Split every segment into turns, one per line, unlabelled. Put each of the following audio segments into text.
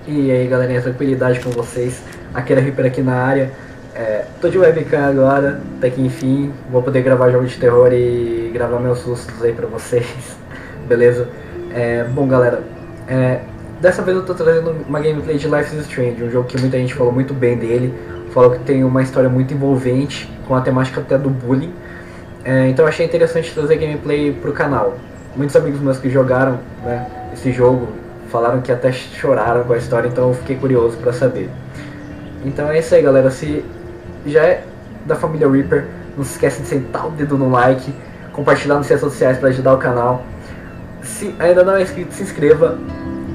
E aí galerinha, tranquilidade com vocês. Aquele Reaper aqui na área. Tô de webcam agora, até que enfim. Vou poder gravar jogo de terror e gravar meus sustos aí pra vocês. Beleza? Bom galera, dessa vez eu tô trazendo uma gameplay de Life is Strange, um jogo que muita gente falou muito bem dele. Falou que tem uma história muito envolvente, com a temática até do bullying. Então eu achei interessante trazer gameplay pro canal. Muitos amigos meus que jogaram, né, esse jogo falaram que até choraram com a história, então eu fiquei curioso pra saber. Então é isso aí galera, se já é da família Reaper, não se esquece de sentar o dedo no like, compartilhar nas redes sociais para ajudar o canal. Se ainda não é inscrito, se inscreva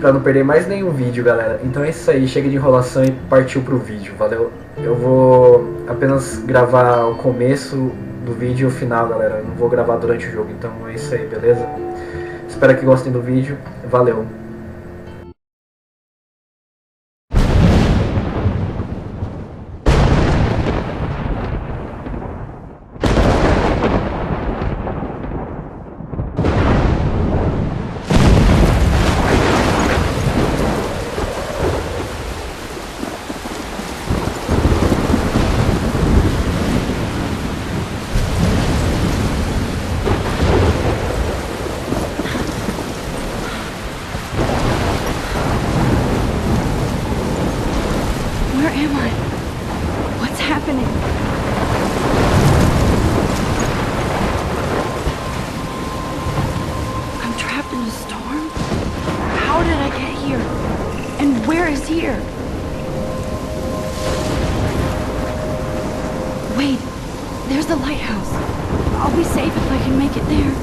para não perder mais nenhum vídeo galera. Então é isso aí, chega de enrolação e partiu pro vídeo, valeu? Eu vou apenas gravar o começo do vídeo e o final galera, eu não vou gravar durante o jogo, então é isso aí, beleza? Espero que gostem do vídeo, valeu!
Here. Wait, there's the lighthouse. I'll be safe if I can make it there.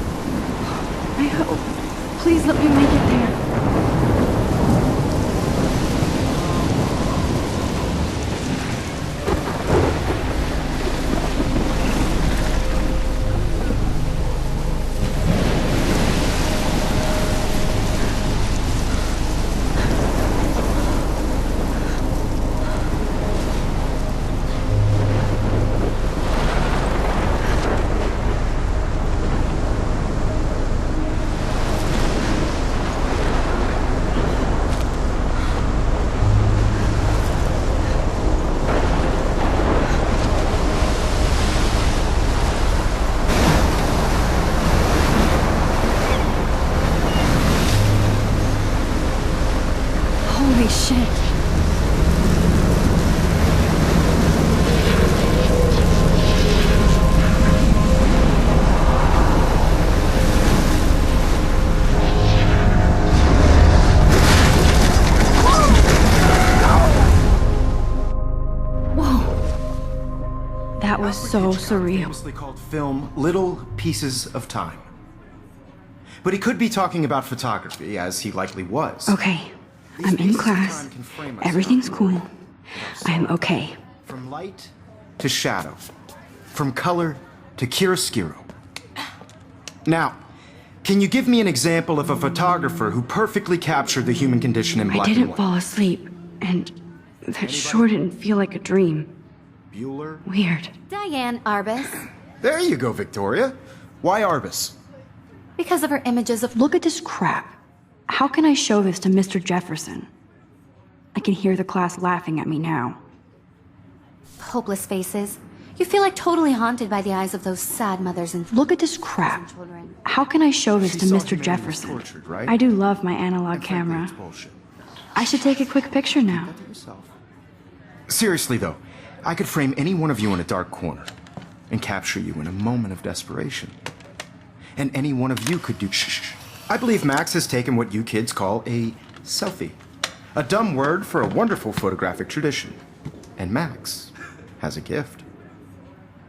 I hope. Please let me make it there. Holy shit. Whoa. That was so surreal.
Famously called film Little Pieces of Time. But he could be talking about photography, as he likely was.
Okay. I'm in class. Everything's cool. I am okay.
From light to shadow. From color to chiaroscuro. Now, can you give me an example of a photographer who perfectly captured the human condition in black and white?
I didn't fall asleep, and that sure didn't feel like a dream.
Bueller?
Weird.
Diane Arbus.
There you go, Victoria. Why Arbus?
Because of her images of...
Look at this crap. How can I show this to Mr. Jefferson? I can hear the class laughing at me now.
hopeless faces. You feel like totally haunted by the eyes of those sad mothers and...
Look at this crap. How can I show this to Mr. Jefferson?
Tortured, right?
I do love my analog camera. I should take a quick picture now.
Seriously though, I could frame any one of you in a dark corner and capture you in a moment of desperation. And any one of you could do shh. I believe Max has taken what you kids call a selfie. A dumb word for a wonderful photographic tradition. And Max has a gift.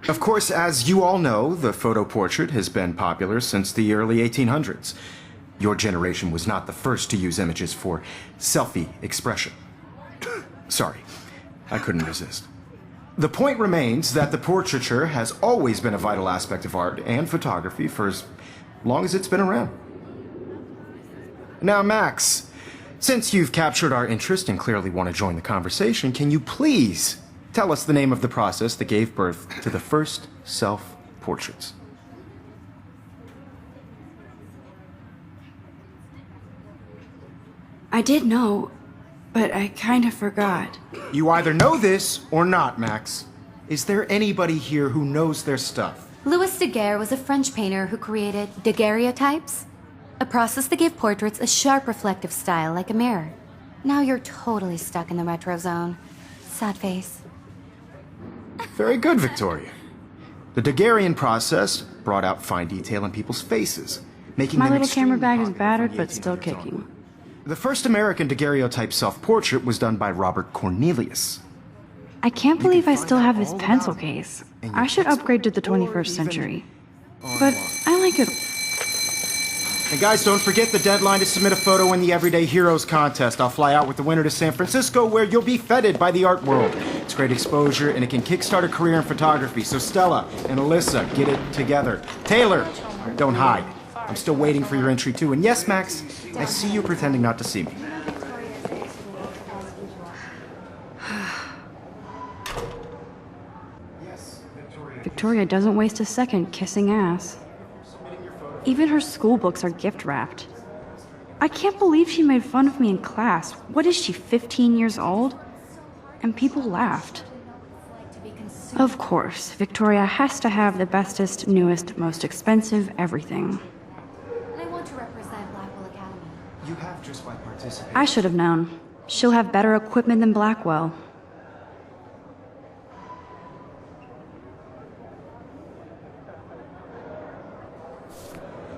Of course, as you all know, the photo portrait has been popular since the early 1800s. Your generation was not the first to use images for selfie expression. Sorry, I couldn't resist. The point remains that the portraiture has always been a vital aspect of art and photography for as long as it's been around. Now, Max, since you've captured our interest and clearly want to join the conversation, can you please tell us the name of the process that gave birth to the first self-portraits?
I did know. But I kind of forgot.
You either know this or not, Max. Is there anybody here who knows their stuff?
Louis Daguerre was a French painter who created daguerreotypes, a process that gave portraits a sharp reflective style like a mirror. Now you're totally stuck in the retro zone. Sad face.
Very good, Victoria. The Daguerrean process brought out fine detail in people's faces, making
My
them
little camera
extremely
bag is
popular
battered,
from the
but still
1800s
kicking.
onward. The first American daguerreotype self-portrait was done by Robert Cornelius.
I can't believe I
find
still
out
have this
all about
pencil
it
case.
in your
I should
textbook
upgrade to the
or
21st
even
century.
online.
But I like it.
And guys, don't forget the deadline to submit a photo in the Everyday Heroes contest. I'll fly out with the winner to San Francisco, where you'll be feted by the art world. It's great exposure, and it can kickstart a career in photography. So Stella and Alyssa, get it together. Taylor, don't hide. I'm still waiting for your entry too. And yes, Max, I see you pretending not to see me.
Victoria doesn't waste a second kissing ass. Even her school books are gift wrapped. I can't believe she made fun of me in class. What is she, 15 years old? And people laughed. Of course, Victoria has to have the bestest, newest, most expensive everything.
I want to represent Blackwell Academy.
You have just by participating.
I should have known. She'll have better equipment than Blackwell.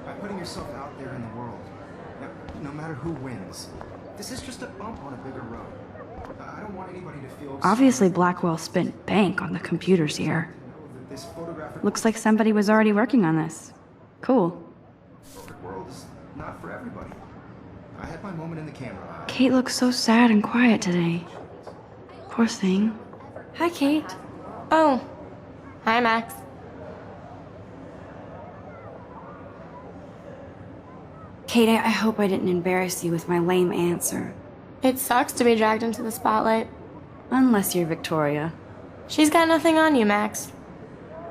By putting yourself out there in the world, no matter who wins, this is just a bump on a bigger road. I don't want anybody to feel.
Obviously, Blackwell spent bank on the computers here.
This photographic
Looks like somebody was already working on this. Cool.
world is not for everybody. I had my moment in the camera.
Kate looks so sad and quiet today. Poor thing. Hi, Kate.
Oh. Hi, Max.
Kate, I hope I didn't embarrass you with my lame answer.
It sucks to be dragged into the spotlight.
Unless you're Victoria.
She's got nothing on you, Max.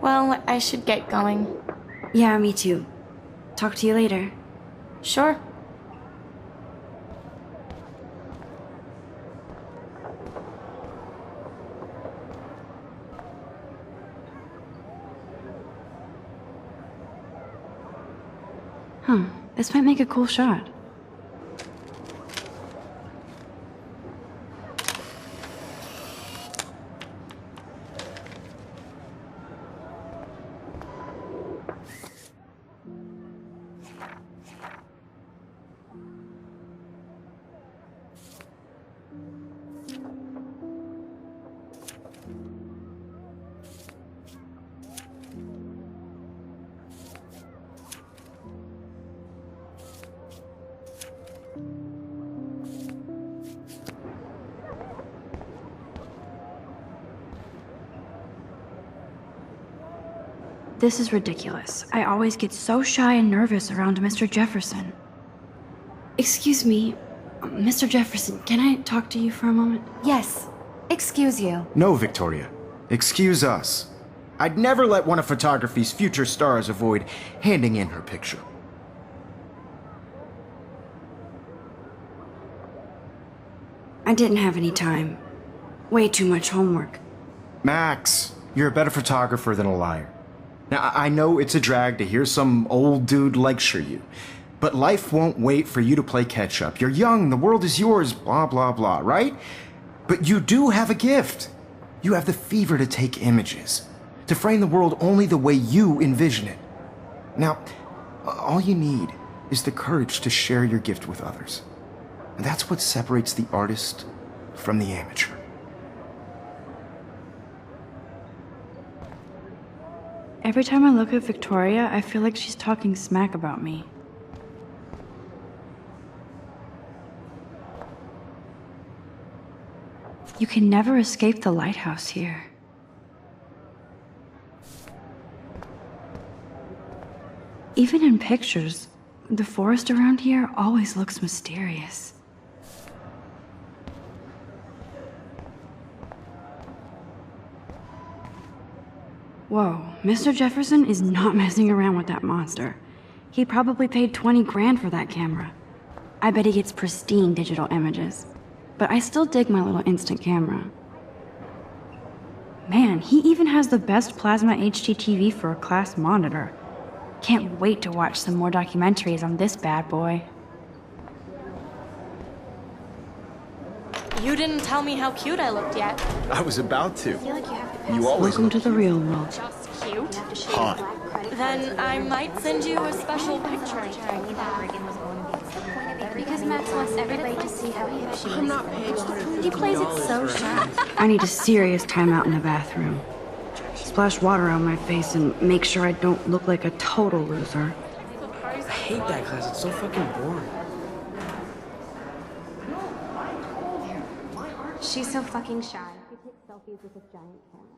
Well, I should get going.
Yeah, me too. Talk to you later.
Sure.
Huh. This might make a cool shot. This is ridiculous. I always get so shy and nervous around Mr. Jefferson. Excuse me, Mr. Jefferson, can I talk to you for a moment?
Yes. Excuse you.
No, Victoria. Excuse us. I'd never let one of photography's future stars avoid handing in her picture.
I didn't have any time. Way too much homework.
Max, you're a better photographer than a liar. Now, I know it's a drag to hear some old dude lecture you, but life won't wait for you to play catch up. You're young, the world is yours, blah, blah, blah, right? But you do have a gift. You have the fever to take images, to frame the world only the way you envision it. Now, all you need is the courage to share your gift with others. And that's what separates the artist from the amateur.
Every time I look at Victoria, I feel like she's talking smack about me. You can never escape the lighthouse here. Even in pictures, the forest around here always looks mysterious. Whoa, Mr. Jefferson is not messing around with that monster. He probably paid 20 grand for that camera. I bet he gets pristine digital images. but I still dig my little instant camera. Man, he even has the best plasma HDTV for a class monitor. Can't wait to watch some more documentaries on this bad boy.
You didn't tell me how cute I looked yet.
I was about to. You always
Welcome to the real world.
Just cute?
hot.
Then I might send you a special picture.
Because Max wants everybody to see how hip she is.
I'm not paying $150.
He plays it so shy.
I need a serious timeout in the bathroom. Splash water on my face and make sure I don't look like a total loser.
I hate that class. It's so fucking boring.
She's so fucking shy. She takes selfies with a giant camera.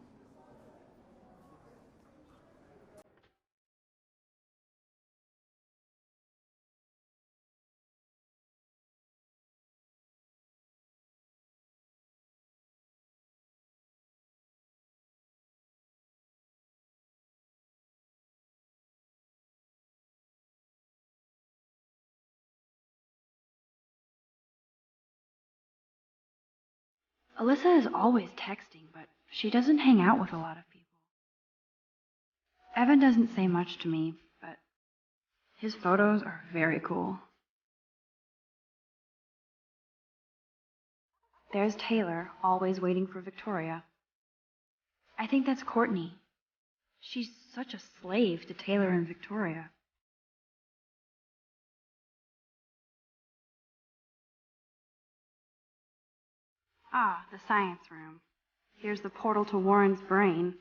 Alyssa is always texting, but she doesn't hang out with a lot of people. Evan doesn't say much to me, but his photos are very cool. There's Taylor, always waiting for Victoria. I think that's Courtney. She's such a slave to Taylor and Victoria. Ah, the science room. Here's the portal to Warren's brain.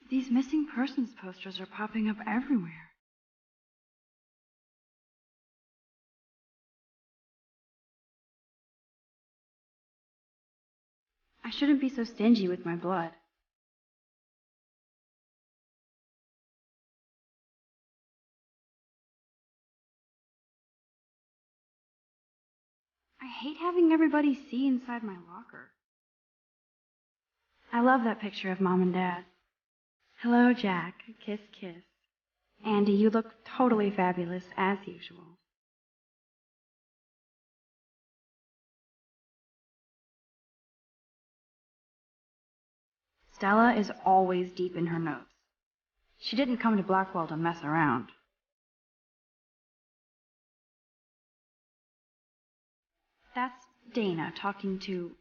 These missing persons posters are popping up everywhere. I shouldn't be so stingy with my blood. I hate having everybody see inside my locker. I love that picture of Mom and Dad. Hello, Jack. Kiss, kiss. Andy, you look totally fabulous, as usual. Stella is always deep in her notes. She didn't come to Blackwell to mess around. That's Dana talking to...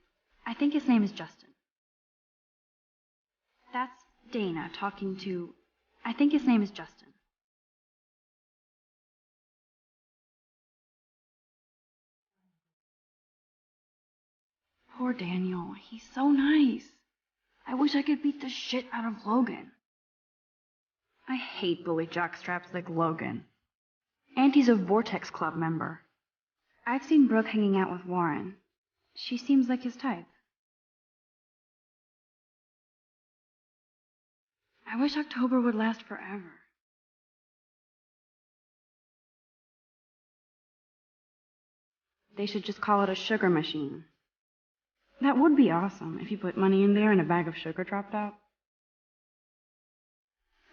I think his name is Justin. That's Dana talking to... I think his name is Justin. Poor Daniel. He's so nice. I wish I could beat the shit out of Logan. I hate bully jockstraps like Logan. And he's a Vortex Club member. I've seen Brooke hanging out with Warren. She seems like his type. I wish October would last forever. They should just call it a sugar machine. That would be awesome if you put money in there and a bag of sugar dropped out.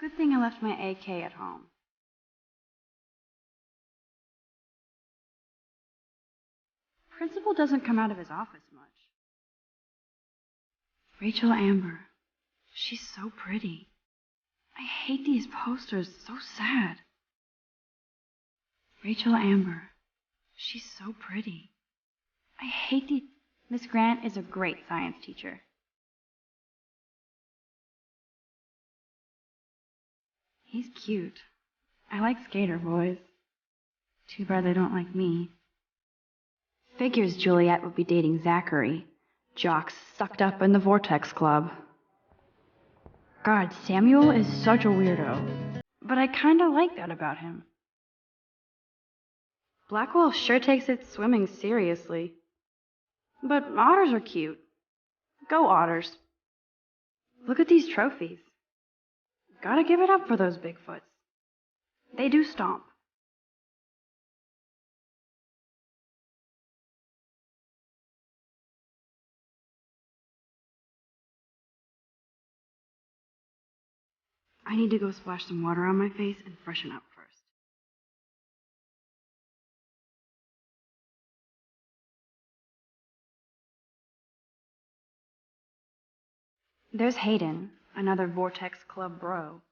Good thing I left my AK at home. Principal doesn't come out of his office much. Rachel Amber. She's so pretty. I hate these posters. So sad. Rachel Amber. She's so pretty. I hate these... Miss Grant is a great science teacher. He's cute. I like skater boys. Too bad they don't like me. Figures Juliet would be dating Zachary. Jocks sucked up in the Vortex Club. God, Samuel is such a weirdo. But I kinda like that about him. Blackwell sure takes its swimming seriously. But otters are cute. Go otters. Look at these trophies. Gotta give it up for those Bigfoots. They do stomp. I need to go splash some water on my face and freshen up first. There's Hayden, another Vortex Club bro.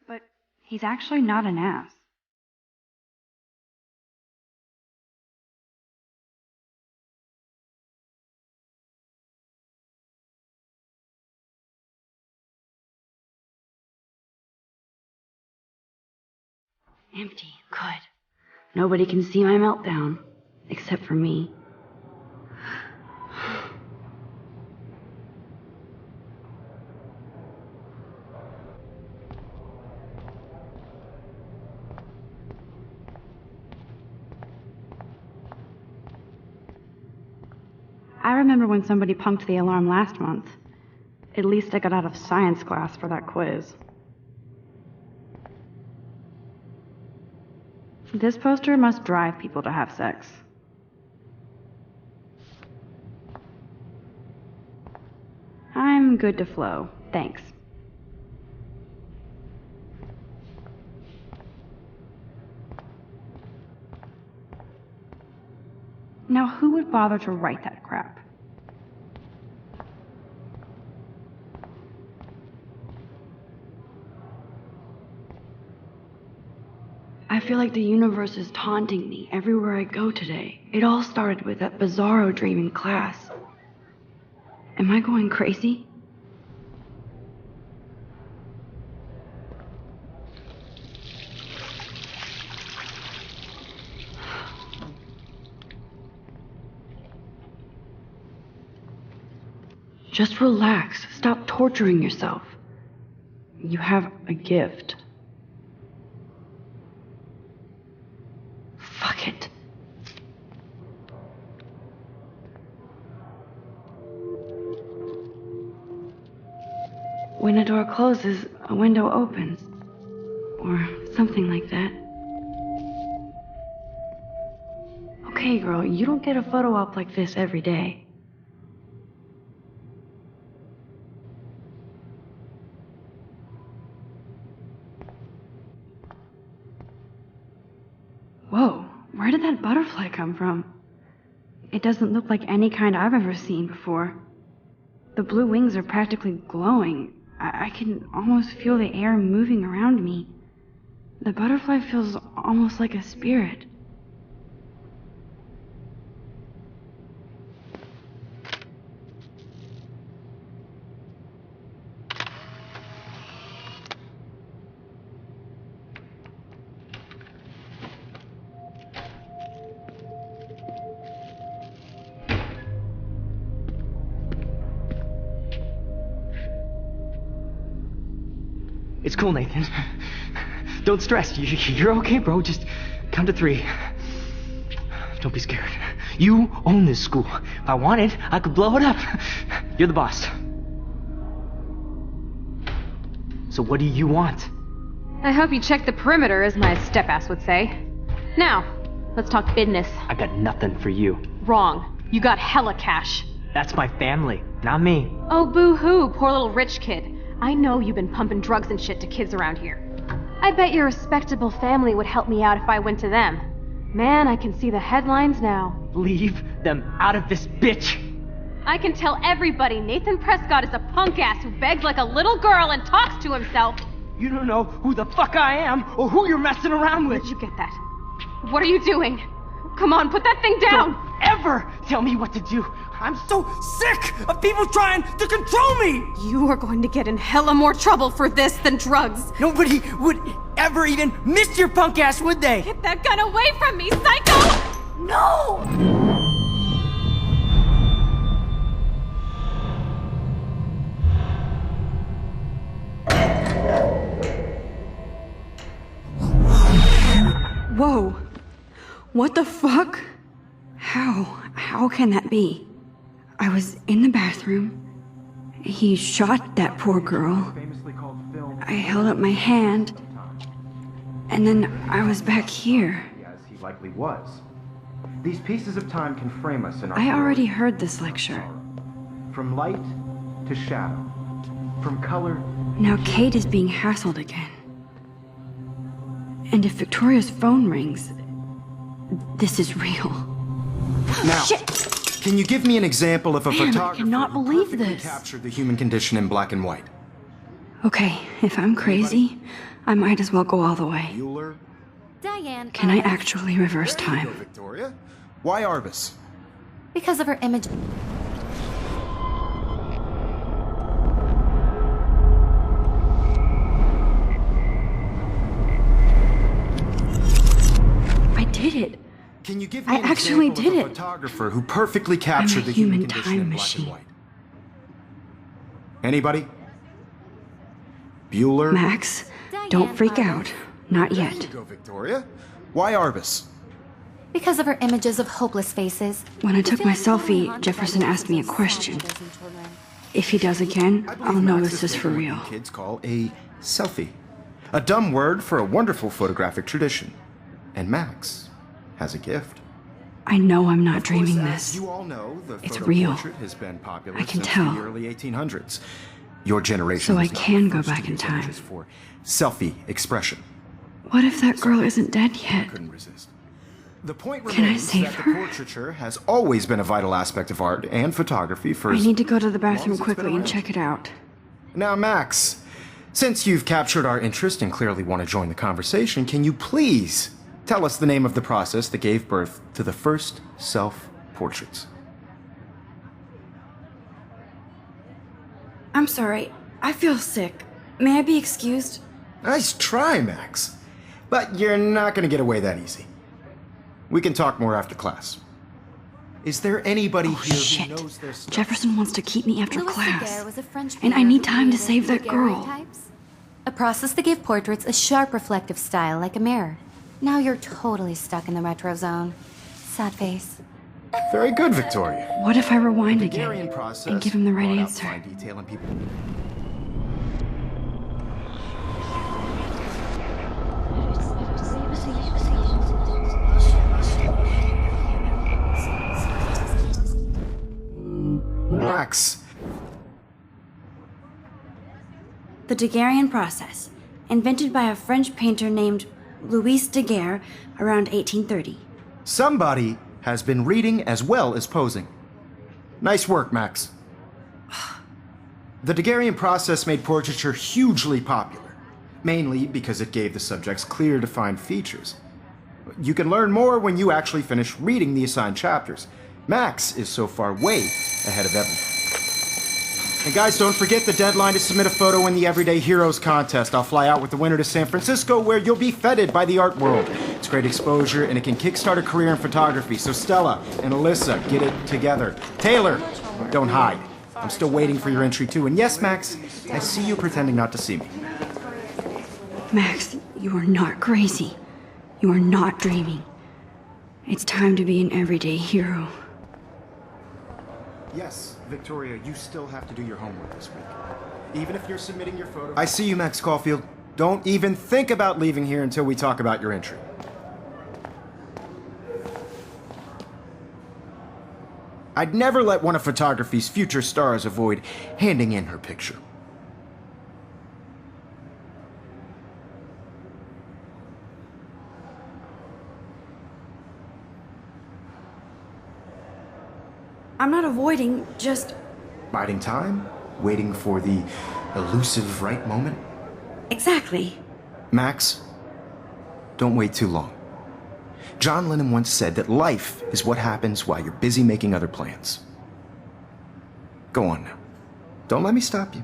But he's actually not an ass. Empty. Good. Nobody can see my meltdown. Except for me. I remember when somebody punked the alarm last month. At least I got out of science class for that quiz. This poster must drive people to have sex. I'm good to flow, thanks. Now who would bother to write that crap? I feel like the universe is taunting me everywhere I go today. It all started with that bizarro dream in class. Am I going crazy? Just relax. Stop torturing yourself. You have a gift. Fuck it. When a door closes, a window opens. Or something like that. Okay, girl, you don't get a photo op like this every day. Whoa, where did that butterfly come from? It doesn't look like any kind I've ever seen before. The blue wings are practically glowing. I can almost feel the air moving around me. The butterfly feels almost like a spirit.
It's cool, Nathan. Don't stress. You're okay, bro. Just count to 3. Don't be scared. You own this school. If I wanted, I could blow it up. You're the boss. So what do you want?
I hope you check the perimeter, as my step-ass would say. Now, let's talk business.
I got nothing for you.
Wrong. You got hella cash.
That's my family, not me.
Oh, boo-hoo, poor little rich kid. I know you've been pumping drugs and shit to kids around here. I bet your respectable family would help me out if I went to them. Man, I can see the headlines now.
Leave them out of this bitch!
I can tell everybody Nathan Prescott is a punk ass who begs like a little girl and talks to himself.
You don't know who the fuck I am or who you're messing around with.
Where'd you get that? What are you doing? Come on, put that thing down!
Don't ever tell me what to do! I'm so sick of people trying to control me!
You are going to get in hella more trouble for this than drugs.
Nobody would ever even miss your punk ass, would they?
Get that gun away from me, psycho!
No!
Whoa. What the fuck? How can that be? I was in the bathroom. He shot that poor girl. I held up my hand. And then I was back here.
As he likely was. These pieces of time can frame us in our
I already heard this lecture.
From light to shadow. From color.
Now Kate is being hassled again. And if Victoria's phone rings, this is real.
Now,
Shit!
Can you give me an example of a
Man, I
photographer
cannot
who
believe
perfectly
this.
captured the human condition in black and white?
Okay, if I'm crazy, I might as well go all the way.
Bueller?
Diane.
Can I actually reverse
There you go,
time?
Victoria. Why Arbus?
Because of her image.
I did it.
Can you give me
I
an
actually
example
did
of a
it.
photographer who perfectly captured the
human
human condition
time
in black
machine.
and white? Anybody? Bueller?
Max, don't freak out. Not
There
yet.
you go, Victoria. Why Arbus?
Because of her images of hopeless faces.
When I
I
took
feel
my
like totally
selfie,
haunted
Jefferson
by
asked me a
images of
question.
sad mothers and children.
If he does again,
I believe
I'll know
Max
this
has
is for
taken
real.
what you kids call a selfie. A dumb word for a wonderful photographic tradition. And Max has a gift.
I know I'm not
Of course,
dreaming
as
this.
you all know, the
It's
photo
real.
portrait has been popular
I can
since
tell.
the early 1800s. Your generation
So I
was not
can
the
go
first to
back in
use
time.
images for selfie expression.
What if that girl isn't dead yet?
Couldn't resist. The point
Can I
remains
save
that
her?
the portraiture has always been a vital aspect of art and photography for
I
as
need to go to the
long
bathroom
as it's been
quickly and
around.
check it out.
Now, Max, since you've captured our interest and clearly want to join the conversation, can you please tell us the name of the process that gave birth to the first self-portraits?
I'm sorry. I feel sick. May I be excused?
Nice try, Max. But you're not going to get away that easy. We can talk more after class. Is there anybody
Oh,
here
shit.
who knows their stuff?
Jefferson wants to keep me after
Louis
class.
Daguerre was a French
And I
painter
need
who
time to
created
save that girl.
daguerreotypes, a process that gave portraits a sharp reflective style like a mirror. Now you're totally stuck in the retro zone. Sad face.
Very good, Victoria.
What if I rewind
Daguerrean
again
process
and give him the right
brought out
answer?
fine detail in people. Max,
The Daguerrean process, invented by a French painter named Louis Daguerre around 1830.
somebody has been reading as well as posing. Nice work, Max. The Daguerrean process made portraiture hugely popular, mainly because it gave the subjects clear, defined features. You can learn more when you actually finish reading the assigned chapters. Max is so far way ahead of everyone. And guys, don't forget the deadline to submit a photo in the Everyday Heroes contest. I'll fly out with the winner to San Francisco, where you'll be feted by the art world. It's great exposure, and it can kickstart a career in photography. So Stella and Alyssa, get it together. Taylor, don't hide. I'm still waiting for your entry too. And yes, Max, I see you pretending not to see me.
Max, you are not crazy. You are not dreaming. It's time to be an everyday hero.
Yes, Victoria, you still have to do your homework this week. Even if you're submitting your photo... I see you, Max Caulfield. Don't even think about leaving here until we talk about your entry. I'd never let one of photography's future stars avoid handing in her picture.
I'm not avoiding, just...
Biding time, waiting for the elusive right moment.
Exactly.
Max, don't wait too long. John Lennon once said that life is what happens while you're busy making other plans. Go on now. Don't let me stop you.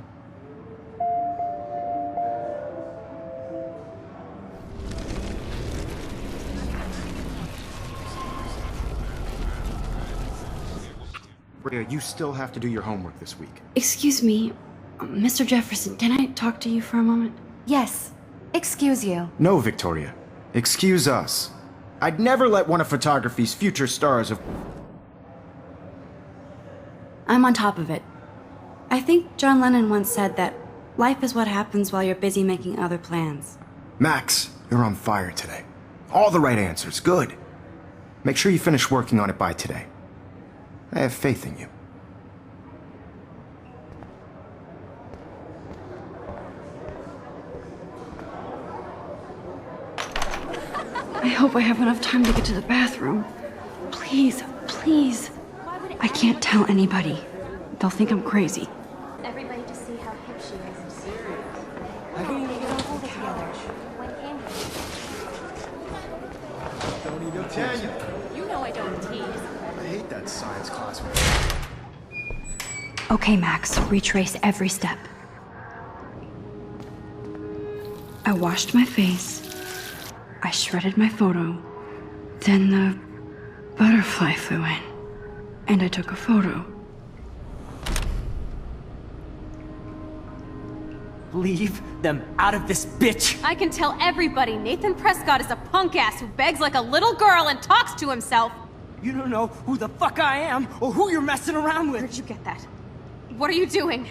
You still have to do your homework this week.
Excuse me, Mr. Jefferson, can I talk to you for a moment?
Yes. Excuse you.
No, Victoria. Excuse us. I'd never let one of photography's future stars of...
I'm on top of it. I think John Lennon once said that life is what happens while you're busy making other plans.
Max, you're on fire today. All the right answers. Good. Make sure you finish working on it by today. I have faith in you.
I hope I have enough time to get to the bathroom. Please, please.
Why would
I can't tell anybody. They'll think I'm crazy.
Everybody to see how hip she is. I can't even get hold it together. When can
Don't need no Tanya.
you? You know I don't tease.
I hate that science class.
Okay, Max, retrace every step. I washed my face. I shredded my photo. Then the butterfly flew in. And I took a photo.
Leave them out of this bitch!
I can tell everybody Nathan Prescott is a punk ass who begs like a little girl and talks to himself.
You don't know who the fuck I am or who you're messing around with.
Where'd you get that? What are you doing?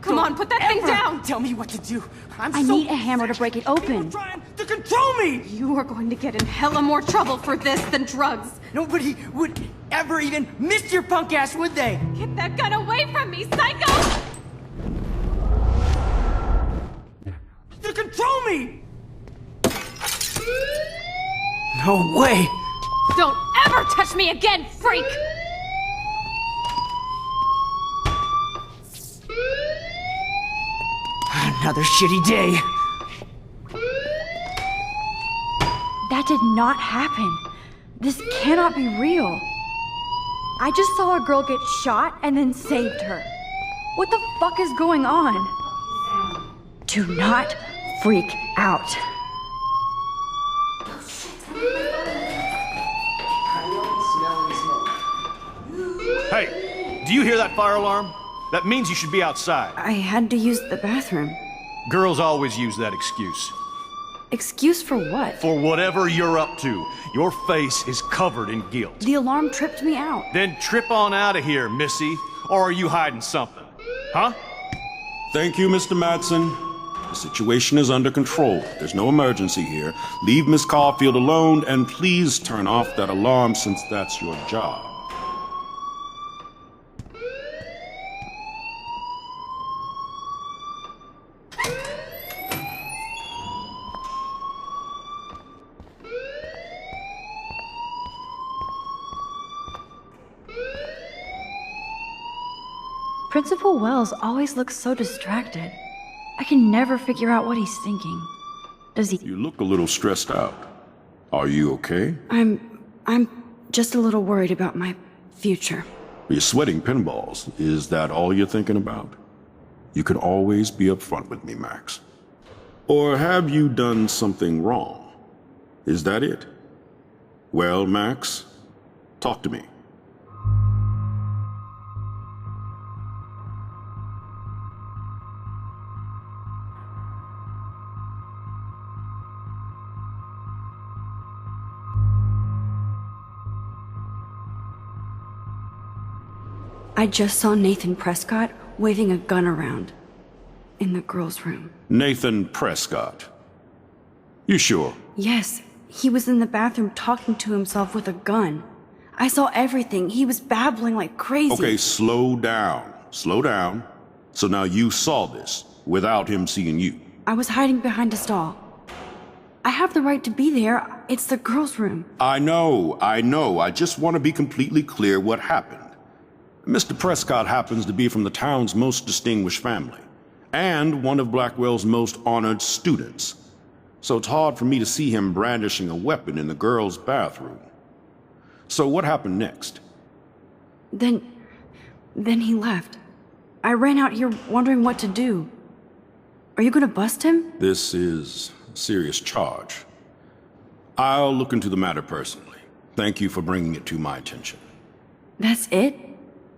Come
Don't
on, put that thing
ever
down!
Tell me what to do.
I need a hammer to break it open.
People are trying to control me!
You are going to get in hella more trouble for this than drugs.
Nobody would ever even miss your punk ass, would they?
Get that gun away from me, psycho!
To control me! No way!
Don't ever touch me again, freak!
Another shitty day.
That did not happen. This cannot be real. I just saw a girl get shot and then saved her. What the fuck is going on? Do not freak out.
Hey, do you hear that fire alarm? That means you should be outside.
I had to use the bathroom.
Girls always use that excuse.
Excuse for what?
For whatever you're up to, your face is covered in guilt.
The alarm tripped me out.
Then trip on out of here, Missy. Or are you hiding something? Huh?
Thank you, Mr. Madsen. The situation is under control. There's no emergency here. Leave Miss Caulfield alone, and please turn off that alarm since that's your job.
Principal Wells always looks so distracted. I can never figure out what he's thinking. Does he?
You look a little stressed out. Are you okay?
I'm just a little worried about my future.
You're sweating pinballs. Is that all you're thinking about? You can always be upfront with me, Max. Or have you done something wrong? Is that it? Well, Max, talk to me.
I just saw Nathan Prescott waving a gun around in the girls' room.
Nathan Prescott. You sure?
Yes, he was in the bathroom talking to himself with a gun. I saw everything. He was babbling like crazy.
Okay, slow down. Slow down. So now you saw this without him seeing you.
I was hiding behind a stall. I have the right to be there. It's the girls' room.
I know. I just want to be completely clear what happened. Mr. Prescott happens to be from the town's most distinguished family, and one of Blackwell's most honored students. So it's hard for me to see him brandishing a weapon in the girls' bathroom. So what happened next?
Then he left. I ran out here wondering what to do. Are you gonna bust him?
This is a serious charge. I'll look into the matter personally. Thank you for bringing it to my attention.
That's it?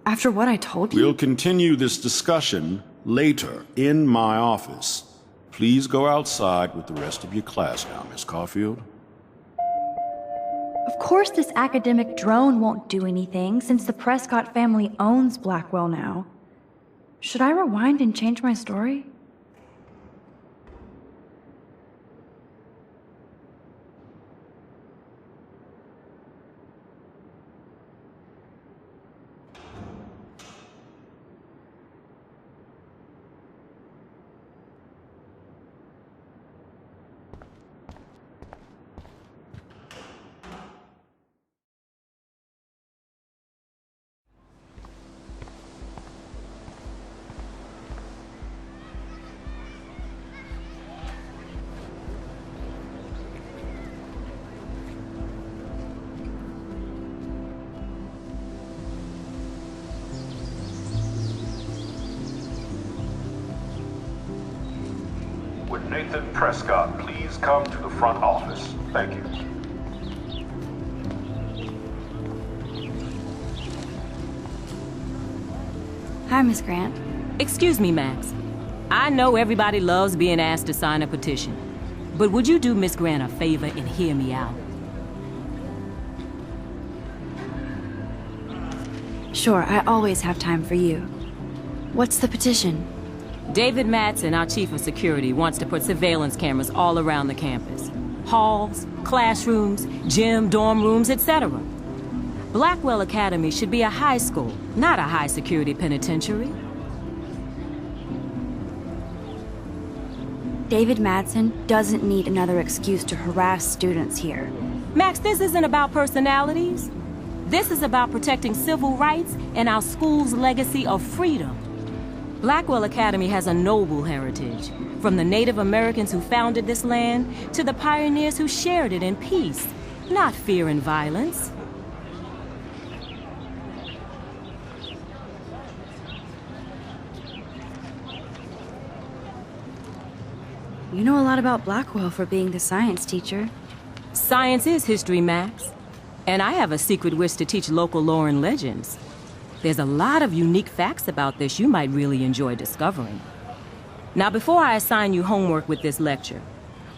After what I told you?
We'll continue this discussion later in my office. Please go outside with the rest of your class now, Miss Caulfield.
Of course this academic drone won't do anything, since the Prescott family owns Blackwell now. Should I rewind and change my story?
Would Nathan Prescott please come to the front office? Thank you.
Hi, Miss Grant.
Excuse me, Max. I know everybody loves being asked to sign a petition, but would you do Miss Grant a favor and hear me out?
Sure, I always have time for you. What's the petition?
David Madsen, our chief of security, wants to put surveillance cameras all around the campus. Halls, classrooms, gym, dorm rooms, etc. Blackwell Academy should be a high school, not a high-security penitentiary.
David Madsen doesn't need another excuse to harass students here.
Max, this isn't about personalities. This is about protecting civil rights and our school's legacy of freedom. Blackwell Academy has a noble heritage, from the Native Americans who founded this land to the pioneers who shared it in peace, not fear and violence.
You know a lot about Blackwell for being the science teacher.
Science is history, Max. And I have a secret wish to teach local lore and legends. There's a lot of unique facts about this you might really enjoy discovering. Now, before I assign you homework with this lecture,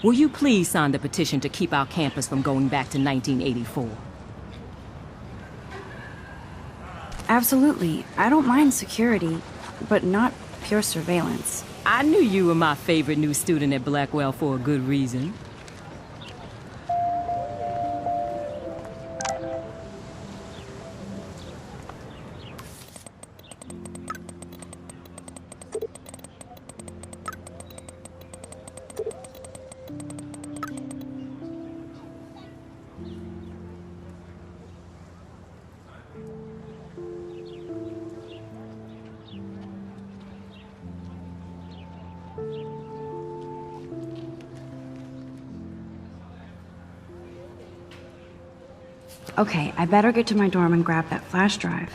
will you please sign the petition to keep our campus from going back to 1984?
Absolutely. I don't mind security, but not pure surveillance.
I knew you were my favorite new student at Blackwell for a good reason.
Okay, I better get to my dorm and grab that flash drive.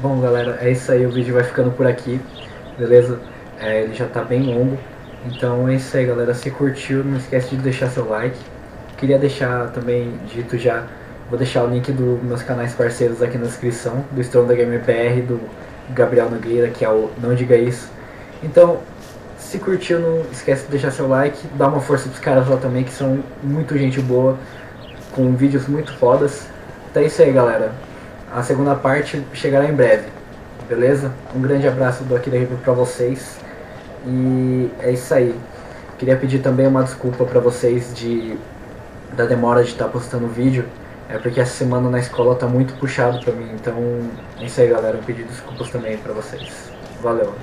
Bom, galera, é isso aí, o vídeo vai ficando por aqui, beleza? Ele já tá bem longo, então é isso aí, galera. Se curtiu, não esquece de deixar seu like. Queria deixar também, dito já, vou deixar o link dos meus canais parceiros aqui na descrição, do Estrondo da Gamer PR, do Gabriel Nogueira, que é o Não Diga Isso. Então, se curtiu, não esquece de deixar seu like, dá uma força pros caras lá também, que são muito gente boa, com vídeos muito fodas. Então é isso aí, galera. A segunda parte chegará em breve, beleza? Um grande abraço do Aqui da River pra vocês. E é isso aí. Queria pedir também uma desculpa pra vocês da demora de estar postando o vídeo. É porque essa semana na escola tá muito puxado pra mim. Então é isso aí, galera. Eu pedi desculpas também pra vocês. Valeu.